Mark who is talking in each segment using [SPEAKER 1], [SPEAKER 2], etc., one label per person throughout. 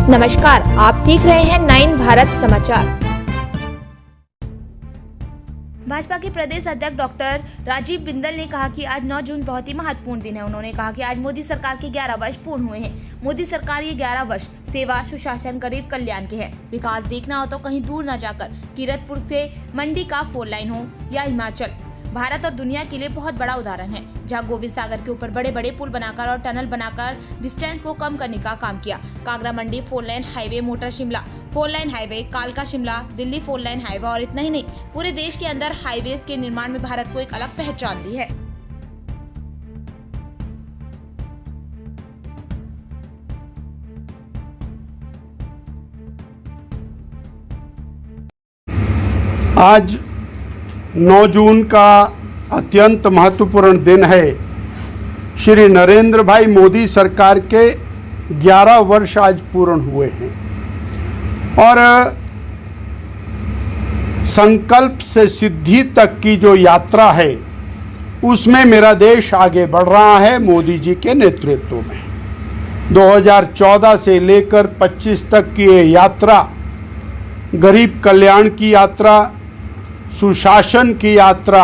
[SPEAKER 1] नमस्कार, आप देख रहे हैं 9 भारत समाचार। भाजपा के प्रदेश अध्यक्ष डॉक्टर राजीव बिंदल ने कहा कि आज 9 जून बहुत ही महत्वपूर्ण दिन है। उन्होंने कहा कि आज मोदी सरकार के 11 वर्ष पूर्ण हुए हैं। मोदी सरकार ये 11 वर्ष सेवा, सुशासन, गरीब कल्याण के हैं। विकास देखना हो तो कहीं दूर न जाकर कीरतपुर से मंडी का 4 लाइन हो या हिमाचल भारत और दुनिया के लिए बहुत बड़ा उदाहरण है, जहां गोविंद सागर के ऊपर बड़े बड़े पुल बनाकर और टनल बनाकर डिस्टेंस को कम करने का काम किया। कागड़ा मंडी 4 lane highway, motor Shimla 4 lane highway, कालका शिमला दिल्ली 4 लाइन हाईवे और इतना ही नहीं, पूरे देश के अंदर हाईवेज के निर्माण में भारत को एक अलग पहचान दी है।
[SPEAKER 2] आज 9 जून का अत्यंत महत्वपूर्ण दिन है। श्री नरेंद्र भाई मोदी सरकार के 11 वर्ष आज पूर्ण हुए हैं और संकल्प से सिद्धि तक की जो यात्रा है उसमें मेरा देश आगे बढ़ रहा है मोदी जी के नेतृत्व में। 2014 से लेकर 25 तक की ये यात्रा गरीब कल्याण की यात्रा, सुशासन की यात्रा,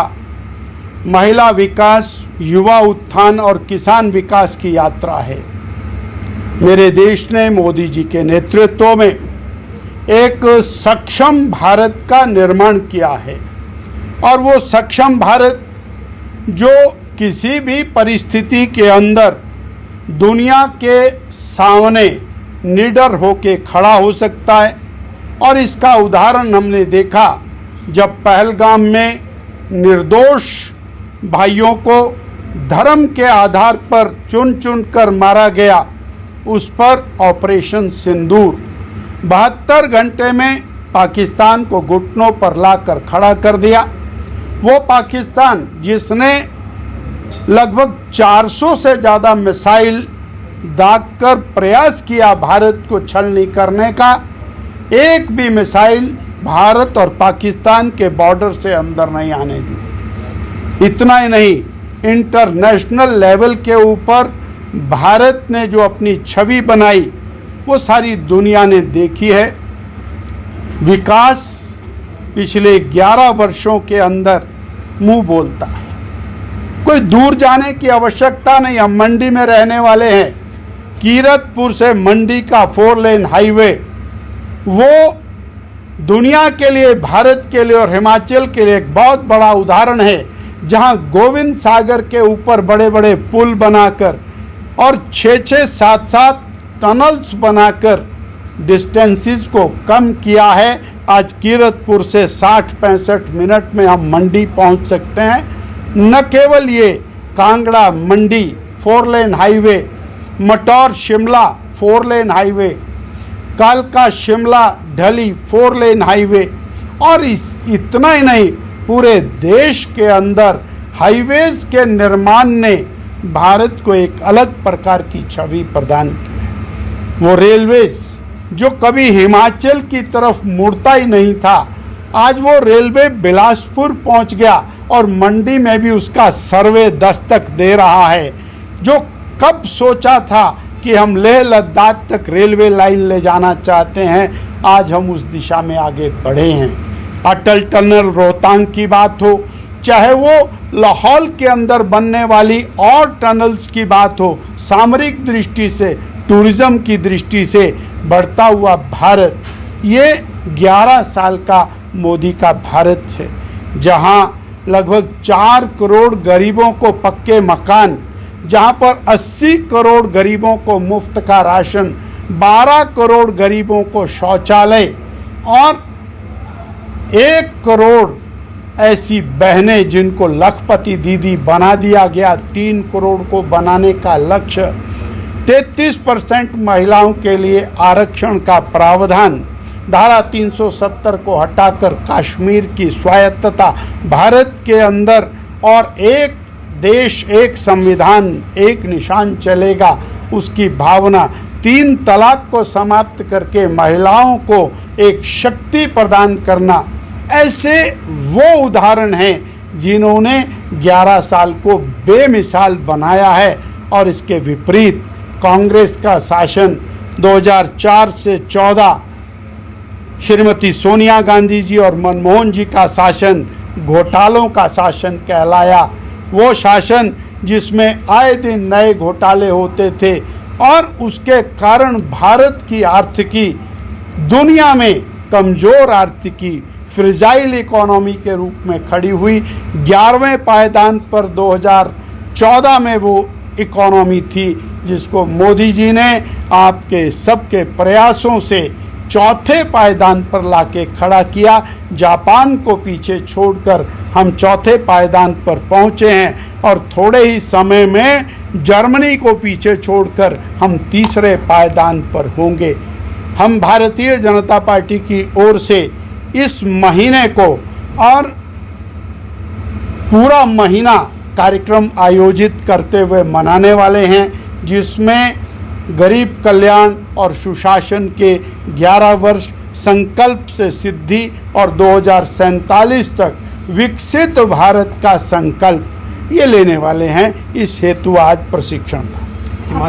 [SPEAKER 2] महिला विकास, युवा उत्थान और किसान विकास की यात्रा है। मेरे देश ने मोदी जी के नेतृत्व में एक सक्षम भारत का निर्माण किया है और वो सक्षम भारत जो किसी भी परिस्थिति के अंदर दुनिया के सामने निडर होके खड़ा हो सकता है। और इसका उदाहरण हमने देखा जब पहलगाम में निर्दोष भाइयों को धर्म के आधार पर चुन चुन कर मारा गया, उस पर ऑपरेशन सिंदूर 72 घंटे में पाकिस्तान को घुटनों पर लाकर खड़ा कर दिया। वो पाकिस्तान जिसने लगभग 400 से ज़्यादा मिसाइल दागकर प्रयास किया भारत को छलनी करने का, एक भी मिसाइल भारत और पाकिस्तान के बॉर्डर से अंदर नहीं आने दी। इतना ही नहीं, इंटरनेशनल लेवल के ऊपर भारत ने जो अपनी छवि बनाई वो सारी दुनिया ने देखी है। विकास पिछले 11 वर्षों के अंदर मुंह बोलता है, कोई दूर जाने की आवश्यकता नहीं। हम मंडी में रहने वाले हैं। कीरतपुर से मंडी का 4 लेन हाईवे वो दुनिया के लिए, भारत के लिए और हिमाचल के लिए एक बहुत बड़ा उदाहरण है, जहां गोविंद सागर के ऊपर बड़े बड़े पुल बनाकर और 6-6, 7-7 टनल्स बनाकर डिस्टेंसेस को कम किया है। आज कीरतपुर से 60-65 मिनट में हम मंडी पहुंच सकते हैं। न केवल ये, Kangra Mandi 4 lane highway, Mataur Shimla 4 lane highway, कालका शिमला ढली 4 लेन हाईवे और इतना ही नहीं, पूरे देश के अंदर हाईवेज के निर्माण ने भारत को एक अलग प्रकार की छवि प्रदान की है। वो रेलवेज जो कभी हिमाचल की तरफ मुड़ता ही नहीं था, आज वो रेलवे बिलासपुर पहुंच गया और मंडी में भी उसका सर्वे दस्तक दे रहा है। जो कब सोचा था कि हम लेह लद्दाख तक रेलवे लाइन ले जाना चाहते हैं, आज हम उस दिशा में आगे बढ़े हैं। अटल टनल रोहतांग की बात हो, चाहे वो लाहौल के अंदर बनने वाली और टनल्स की बात हो, सामरिक दृष्टि से, टूरिज्म की दृष्टि से बढ़ता हुआ भारत, ये 11 साल का मोदी का भारत है, जहां लगभग 4 करोड़ गरीबों को पक्के मकान, जहां पर 80 करोड़ गरीबों को मुफ्त का राशन, 12 करोड़ गरीबों को शौचालय और 1 करोड़ ऐसी बहनें जिनको लखपति दीदी बना दिया गया, 3 करोड़ को बनाने का लक्ष्य, 33% महिलाओं के लिए आरक्षण का प्रावधान, धारा 370 को हटाकर कश्मीर की स्वायत्तता भारत के अंदर और एक देश, एक संविधान, एक निशान चलेगा, उसकी भावना, 3 तलाक को समाप्त करके महिलाओं को एक शक्ति प्रदान करना, ऐसे वो उदाहरण हैं जिन्होंने 11 साल को बेमिसाल बनाया है। और इसके विपरीत कांग्रेस का शासन 2004 से 14 श्रीमती सोनिया गांधी जी और मनमोहन जी का शासन घोटालों का शासन कहलाया। वो शासन जिसमें आए दिन नए घोटाले होते थे और उसके कारण भारत की आर्थिकी दुनिया में कमज़ोर आर्थिकी, फ्रेजाइल इकोनॉमी के रूप में खड़ी हुई। 11वें पायदान पर 2014 में वो इकोनॉमी थी जिसको मोदी जी ने आपके सबके प्रयासों से चौथे पायदान पर लाके खड़ा किया। जापान को पीछे छोड़कर हम चौथे पायदान पर पहुंचे हैं और थोड़े ही समय में जर्मनी को पीछे छोड़कर हम तीसरे पायदान पर होंगे। हम भारतीय जनता पार्टी की ओर से इस महीने को और पूरा महीना कार्यक्रम आयोजित करते हुए मनाने वाले हैं, जिसमें गरीब कल्याण और सुशासन के 11 वर्ष, संकल्प से सिद्धि और 2047 तक विकसित भारत का संकल्प ये लेने वाले हैं। इस हेतु आज प्रशिक्षण था।